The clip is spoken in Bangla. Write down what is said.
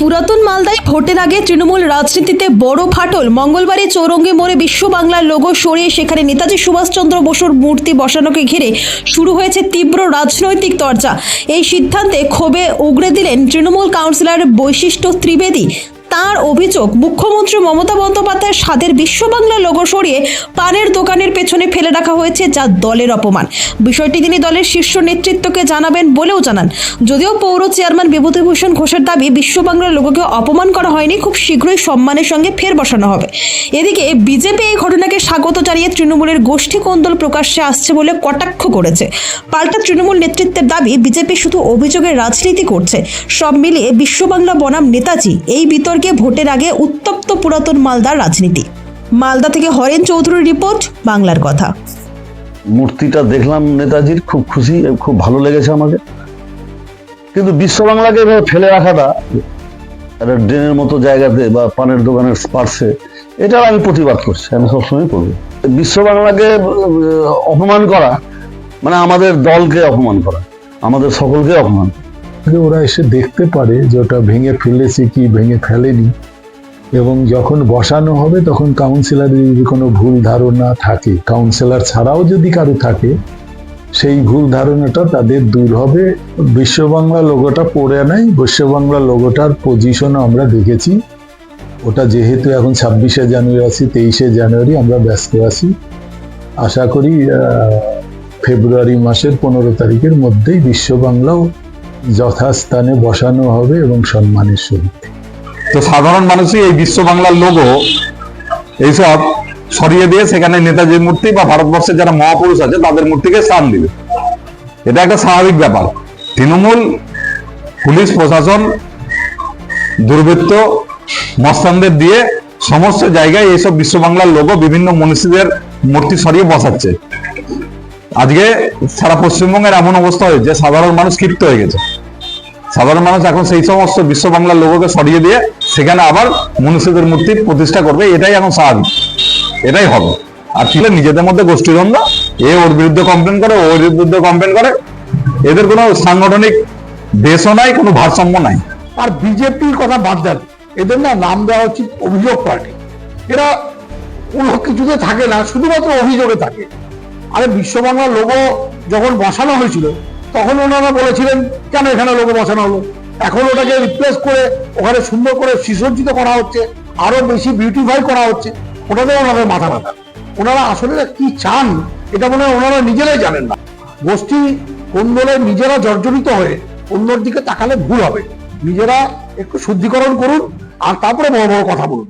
পুরাতন মালদায় ভোটের আগে তৃণমূল রাজনীতিতে বড় ফাটল। মঙ্গলবারে চৌরঙ্গি মোড়ে বিশ্ব বাংলার লোগো সরিয়ে সেখানে নেতাজি সুভাষচন্দ্র বসুর মূর্তি বসানোকে ঘিরে শুরু হয়েছে তীব্র রাজনৈতিক চর্চা। এই সিদ্ধান্তে ক্ষোভে উগরে দিলেন তৃণমূল কাউন্সিলর বৈশিষ্ট্য ত্রিবেদী। তার অভিযোগ, মুখ্যমন্ত্রী মমতা বন্দ্যোপাধ্যায়ের স্বাদের বিশ্ব বাংলা লোগো সরিয়ে পানের দোকানের পেছনে ফেলে রাখা হয়েছে, যা দলের অপমান। বিষয়টি তিনি দলের শীর্ষ নেতৃত্বকে জানাবেন বলেও জানান। যদিও পৌর চেয়ারম্যান বিভূতিভূষণ ঘোষের দাবি, বিশ্ব বাংলার লোগোকে অপমান করা হয়নি, খুব শীঘ্রই সম্মানের সঙ্গে ফের বসানো হবে। এদিকে বিজেপি এই ঘটনাকে স্বাগত জানিয়ে তৃণমূলের গোষ্ঠী কোন্দল প্রকাশ্যে আসছে বলে কটাক্ষ করেছে। পাল্টা তৃণমূল নেতৃত্বের দাবি, বিজেপি শুধু অভিযোগের রাজনীতি করছে। সব মিলিয়ে বিশ্ব বাংলা বনাম নেতাজি, এই বিতর্কে ভোটের আগে উত্তপ্ত পুরাতন মালদার রাজনীতি। মালদা থেকে হরেন চৌধুরীর রিপোর্ট, বাংলার কথা। মূর্তিটা দেখলাম নেতাজির, খুব খুশি, খুব ভালো লেগেছে আমাকে। কিন্তু বিশ্ব বাংলাকে ফেলে রাখাটা একটা ড্রেনের মতো জায়গাতে বা পানের দোকানের স্পার্শে, এটা আমি প্রতিবাদ করছি, আমি সবসময় করবো। বিশ্ব বাংলাকে অপমান করা মানে আমাদের দলকে অপমান করা, আমাদের সকলকে অপমান। ওরা এসে দেখতে পারে যে ওটা ভেঙে ফেলেছে কি ভেঙে ফেলেনি, এবং যখন বসানো হবে তখন কাউন্সিলরের যদি কোনো ভুল ধারণা থাকে, কাউন্সিলর ছাড়াও যদি কারো থাকে, সেই ভুল ধারণাটা তাদের দূর হবে। বিশ্ব বাংলা লোগোটা পড়ে নেয়, বিশ্ব বাংলা লোগোটার পজিশনও আমরা দেখেছি। ওটা যেহেতু এখন 26শে জানুয়ারি আছি, 23শে জানুয়ারি আমরা ব্যস্ত আছি। আশা করি ফেব্রুয়ারি মাসের 15 তারিখের মধ্যেই বিশ্ব বাংলাও যথাস্থানে বসানো হবে এবং সম্মানের সহিত। তো সাধারণ মানুষই এই বিশ্ব বাংলার লোগো এইসব সরিয়ে দিয়ে সেখানে নেতাজির মূর্তি বা ভারতবর্ষের যারা মহাপুরুষ আছে তাদের মূর্তিকে স্থান দিবে। এটা একটা স্বাভাবিক ব্যাপার। তৃণমূল, পুলিশ প্রশাসন, দুর্বৃত্ত, মস্তানদের দিয়ে সমস্ত জায়গায় এইসব বিশ্ব বাংলার লোগো বিভিন্ন মনীষীদের মূর্তি সরিয়ে বসাচ্ছে। আজকে সারা পশ্চিমবঙ্গের এমন অবস্থা হয়েছে, সাধারণ মানুষ ক্ষিপ্ত হয়ে গেছে। সাধারণ মানুষ এখন সেই সমস্ত বিশ্ব বাংলার লোগোকে সরিয়ে দিয়ে সেখানে আবার মনীষীদের মূর্তি প্রতিষ্ঠা করবে। এটাই এখন স্বাভাবিক, এটাই হবে। আর ছিল নিজেদের মধ্যে গোষ্ঠীদ্বন্দ্ব, এ ওর বিরুদ্ধে কমপ্লেন করে, ওর বিরুদ্ধে কমপ্লেন করে। এদের কোনো সাংগঠনিক দেশও নাই, কোনো ভারসাম্য নাই। আর বিজেপির কথা বাদ দেন, এদের না নাম দেওয়া উচিত অভিযোগ পার্টি। এরা কোনো কিছুতে থাকে না, শুধুমাত্র অভিযোগে থাকে। আরে বিশ্ব বাংলা লোগো যখন বসানো হয়েছিল তখন ওনারা বলেছিলেন কেন এখানে লোগো বসানো হলো। এখন ওটাকে রিপ্লেস করে ওখানে সুন্দর করে সুসজ্জিত করা হচ্ছে, আরো বেশি বিউটিফাই করা হচ্ছে। ওটাতে ওনাদের মাথা ব্যথা। ওনারা আসলে কি চান এটা মনে হয় ওনারা নিজেরাই জানেন না। গোষ্ঠী কোন্দলে নিজেরা জর্জরিত হয়ে অন্যর দিকে তাকালে ভুল হবে। নিজেরা একটু শুদ্ধিকরণ করুন আর তারপরে বড় বড় কথা বলুন।